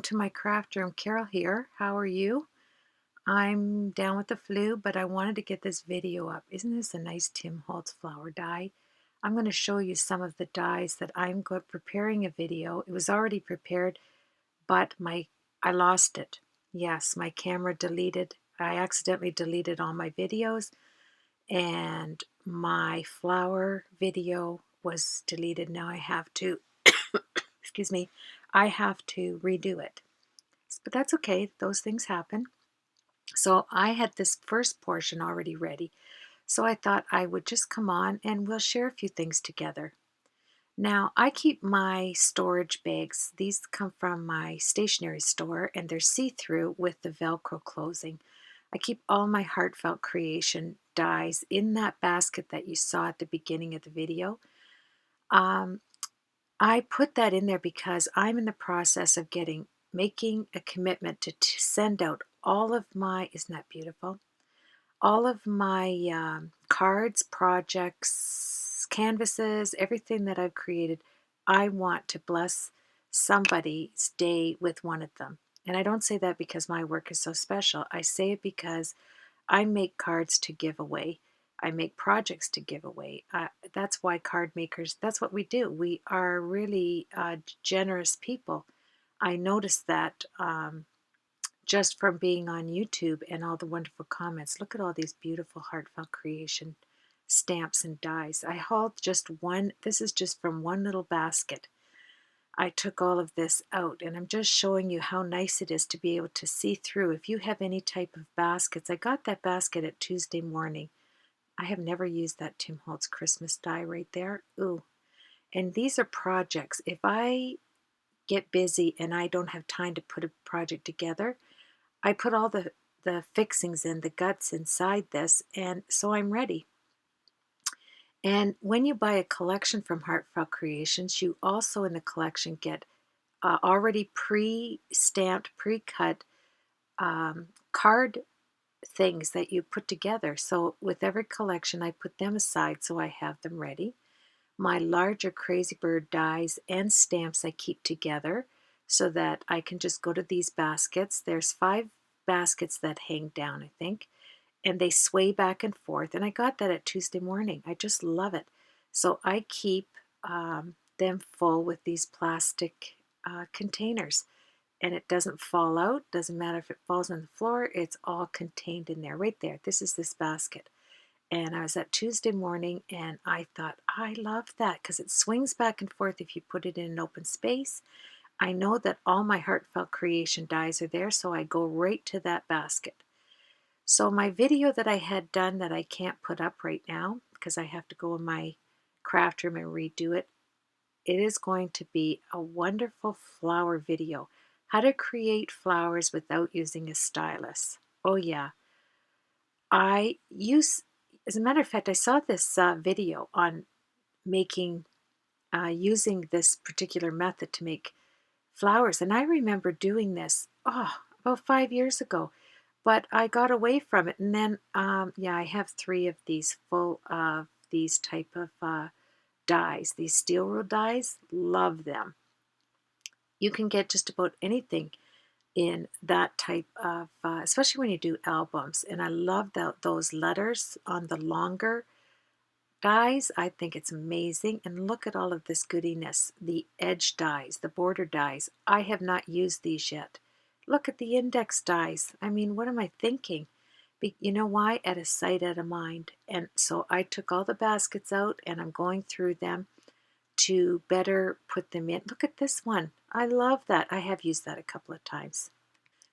to my craft room. Carol here. How are you? I'm down with the flu, but I wanted to get this video up. Isn't this a nice Tim Holtz flower die? I'm going to show you some of the dies that I'm preparing a video. It was already prepared, but I lost it. Yes, my camera deleted. I accidentally deleted all my videos, and my flower video was deleted. Now I have to, excuse me, I have to redo it. But that's okay, those things happen. So I had this first portion already ready. So I thought I would just come on and we'll share a few things together. Now I keep my storage bags. These come from my stationery store and they're see-through with the Velcro closing. I keep all my heartfelt creation dies in that basket that you saw at the beginning of the video. I put that in there because I'm in the process of making a commitment to send out all of my, isn't that beautiful? All of my cards, projects, canvases, everything that I've created, I want to bless somebody's day with one of them. And I don't say that because my work is so special. I say it because I make cards to give away. I make projects to give away. That's why card makers, that's what we do. We are really generous people. I noticed that just from being on YouTube and all the wonderful comments. Look at all these beautiful heartfelt creation stamps and dies. I hauled just one. This is just from one little basket. I took all of this out, and I'm just showing you how nice it is to be able to see through. If you have any type of baskets, I got that basket at Tuesday morning. I have never used that Tim Holtz Christmas die right there. Ooh. And these are projects. If I get busy and I don't have time to put a project together, I put all the fixings in, the guts inside this, and so I'm ready. And when you buy a collection from Heartfelt Creations, you also in the collection get already pre-stamped, pre-cut card things that you put together. So with every collection, I put them aside so I have them ready. My larger Crazy Bird dies and stamps I keep together so that I can just go to these baskets. There's 5 baskets that hang down, I think, and they sway back and forth. And I got that at Tuesday morning. I just love it. So I keep them full with these plastic containers, and it doesn't fall out. Doesn't matter if it falls on the floor. It's all contained in there, right there. This is this basket. And I was at Tuesday morning and I thought, I love that because it swings back and forth if you put it in an open space. I know that all my heartfelt creation dies are there, so I go right to that basket. So my video that I had done that I can't put up right now because I have to go in my craft room and redo it, it is going to be a wonderful flower video. How to create flowers without using a stylus. Oh yeah. As a matter of fact, I saw this video on making, using this particular method to make flowers. And I remember doing this, about 5 years ago. But I got away from it. And then, yeah, I have 3 of these full of these type of dies. These steel rule dies, love them. You can get just about anything in that type of, especially when you do albums. And I love those letters on the longer dies. I think it's amazing. And look at all of this goodiness. The edge dies, the border dies. I have not used these yet. Look at the index dies. I mean, what am I thinking? You know why? At a sight, at a mind. And so I took all the baskets out and I'm going through them to better put them in. Look at this one. I love that. I have used that a couple of times.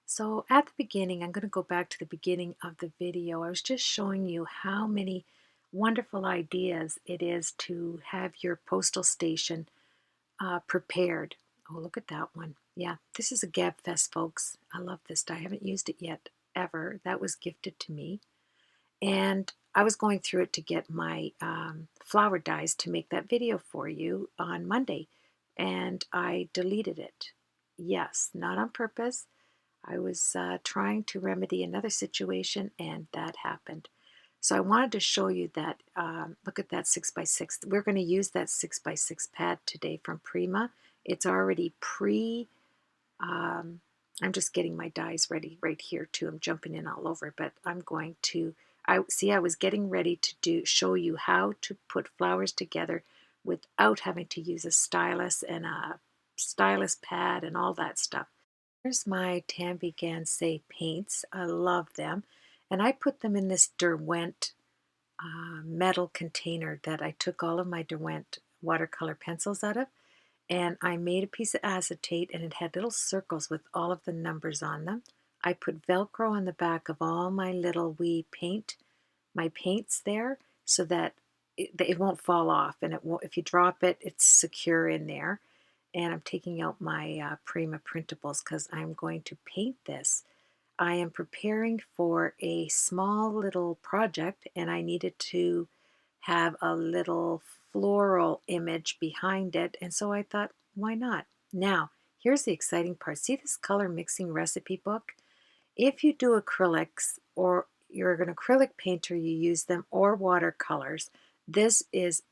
So at the beginning, I'm going to go back to the beginning of the video. I was just showing you how many wonderful ideas it is to have your postal station prepared. Oh, look at that one. Yeah, this is a Gabfest, folks. I love this die. I haven't used it yet, ever. That was gifted to me. And I was going through it to get my flower dies to make that video for you on Monday. And I deleted it. Yes, not on purpose. I was trying to remedy another situation and that happened. So I wanted to show you that, look at that 6x6. We're going to use that 6x6 pad today from Prima. It's already I'm just getting my dies ready right here too. I'm jumping in all over, but I'm going to, I was getting ready to show you how to put flowers together without having to use a stylus and a stylus pad and all that stuff. Here's my Tambi Gansay paints. I love them. And I put them in this Derwent metal container that I took all of my Derwent watercolor pencils out of. And I made a piece of acetate, and it had little circles with all of the numbers on them. I put Velcro on the back of all my little wee my paints there, so that it won't fall off, and it won't, if you drop it, it's secure in there. And I'm taking out my Prima Printables because I'm going to paint this. I am preparing for a small little project, and I needed to have a little floral image behind it, and so I thought, why not? Now, here's the exciting part. See this color mixing recipe book? If you do acrylics, or you're an acrylic painter, you use them, or watercolors, this is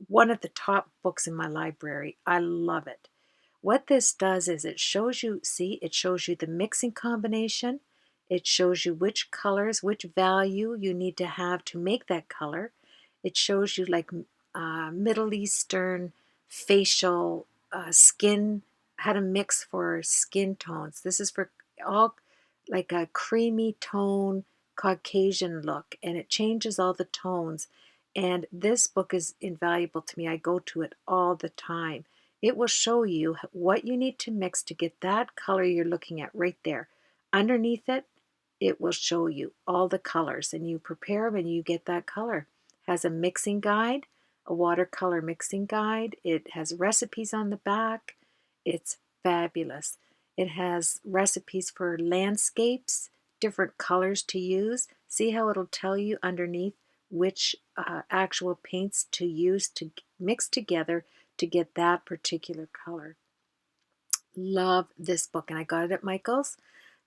one of the top books in my library. I love it. What this does is it shows you, see, it shows you the mixing combination. It shows you which colors, which value you need to have to make that color. It shows you like Middle Eastern facial skin, how to mix for skin tones. This is for all like a creamy tone Caucasian look, and it changes all the tones. And this book is invaluable to me. I go to it all the time. It will show you what you need to mix to get that color you're looking at right there. Underneath it, it will show you all the colors, and you prepare them and you get that color. It has a mixing guide, a watercolor mixing guide. It has recipes on the back. It's fabulous. It has recipes for landscapes, different colors to use. See how it'll tell you underneath which actual paints to use to mix together to get that particular color. Love this book, and I got it at Michael's,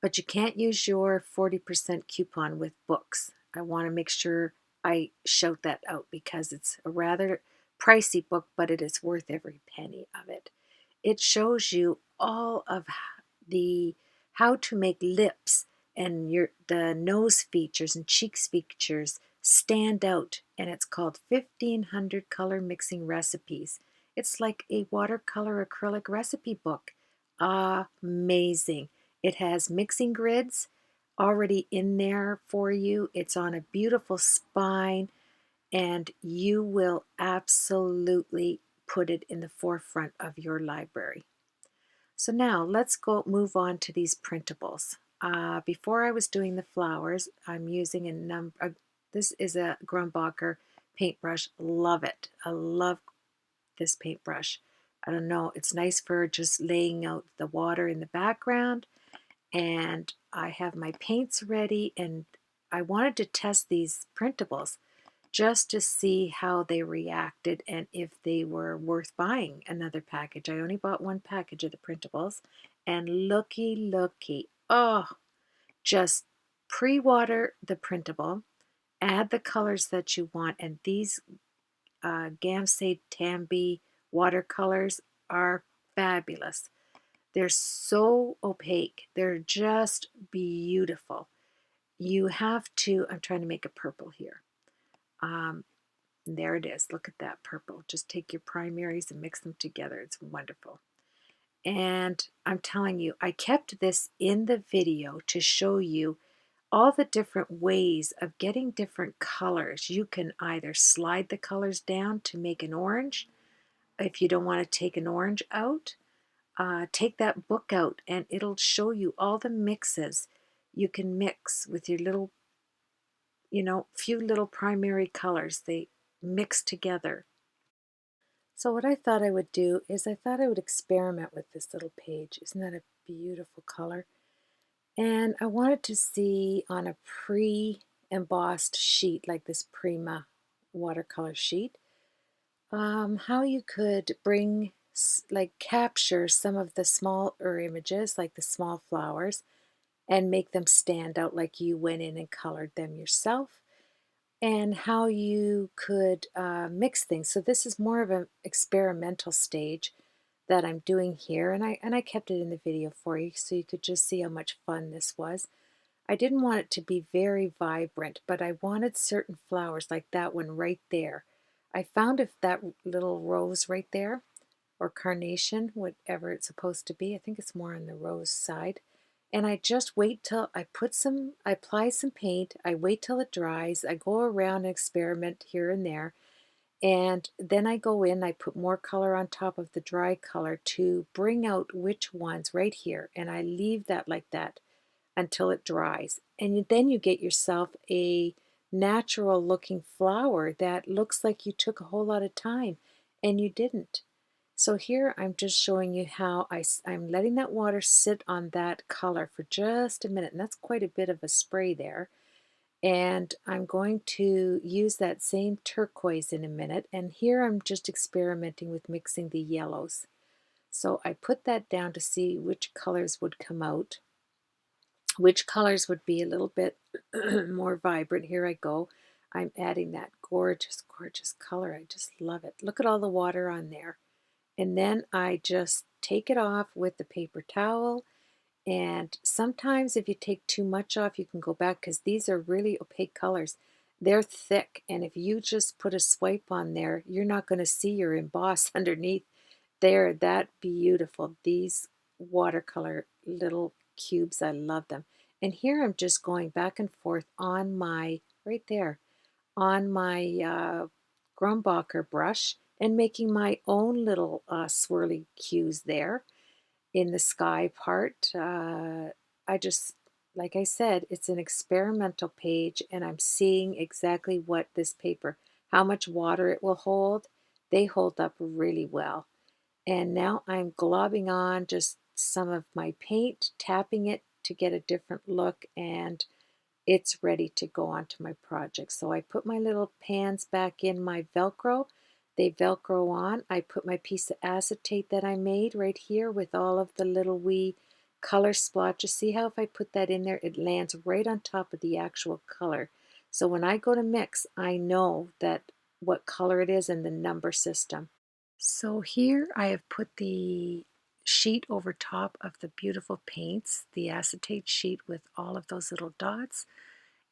but you can't use your 40% coupon with books. I want to make sure I shout that out because it's a rather pricey book, but it is worth every penny of it. It shows you all of the how to make lips and the nose features and cheeks features stand out, and it's called 1500 color mixing recipes. It's like a watercolor acrylic recipe book. Amazing. It has mixing grids already in there for you. It's on a beautiful spine, and you will absolutely put it in the forefront of your library. So now let's go move on to these printables. Before I was doing the flowers, I'm using this is a Grumbacher paintbrush. Love it. I love this paintbrush. I don't know, it's nice for just laying out the water in the background. And I have my paints ready, and I wanted to test these printables just to see how they reacted and if they were worth buying another package. I only bought one package of the printables, and looky, oh, just pre-water the printable, add the colors that you want, and these Gamsay Tambi watercolors are fabulous. They're so opaque. They're just beautiful. You have to, I'm trying to make a purple here. There it is. Look at that purple. Just take your primaries and mix them together. It's wonderful. And I'm telling you, I kept this in the video to show you all the different ways of getting different colors. You can either slide the colors down to make an orange. If you don't want to take an orange out, take that book out and it'll show you all the mixes you can mix with your little, few little primary colors. They mix together. So what I thought I would do is I thought I would experiment with this little page. Isn't that a beautiful color? And I wanted to see on a pre-embossed sheet like this Prima watercolor sheet, how you could capture some of the smaller images, like the small flowers, and make them stand out like you went in and colored them yourself, and how you could mix things. So this is more of an experimental stage. that I'm doing here, and I kept it in the video for you so you could just see how much fun this was. I didn't want it to be very vibrant, but I wanted certain flowers like that one right there. I found if that little rose right there, or carnation, whatever it's supposed to be, I think it's more on the rose side. And I just wait till I apply some paint, I wait till it dries, I go around and experiment here and there, and then I go in, I put more color on top of the dry color to bring out which ones right here, and I leave that like that until it dries. And then you get yourself a natural looking flower that looks like you took a whole lot of time and you didn't. So here I'm just showing you how I'm letting that water sit on that color for just a minute, and that's quite a bit of a spray there. And I'm going to use that same turquoise in a minute, and here I'm just experimenting with mixing the yellows. So I put that down to see which colors would come out, which colors would be a little bit more vibrant. Here I go. I'm adding that gorgeous, gorgeous color. I just love it. Look at all the water on there. And then I just take it off with the paper towel. And sometimes if you take too much off, you can go back because these are really opaque colors. They're thick, and if you just put a swipe on there, you're not going to see your emboss underneath. They're that beautiful. These watercolor little cubes, I love them. And here I'm just going back and forth on my, right there, on my Grumbacher brush and making my own little swirly cues there in the sky part. I just, like I said, it's an experimental page, and I'm seeing exactly what this paper, how much water it will hold. They hold up really well. And now I'm globbing on just some of my paint, tapping it to get a different look, and it's ready to go onto my project. So I put my little pans back in my Velcro. They Velcro on. I put my piece of acetate that I made right here with all of the little wee color splotches. See how if I put that in there, it lands right on top of the actual color. So when I go to mix, I know that what color it is and the number system. So here I have put the sheet over top of the beautiful paints, the acetate sheet with all of those little dots.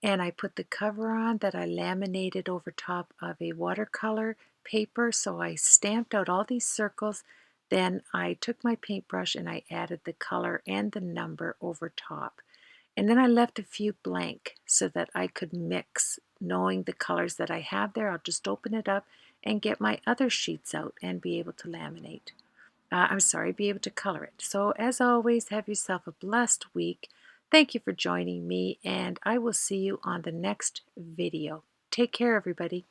And I put the cover on that I laminated over top of a watercolor paper. So I stamped out all these circles. Then I took my paintbrush and I added the color and the number over top. And then I left a few blank so that I could mix. Knowing the colors that I have there, I'll just open it up and get my other sheets out and be able to laminate. Be able to color it. So as always, have yourself a blessed week. Thank you for joining me, and I will see you on the next video. Take care, everybody.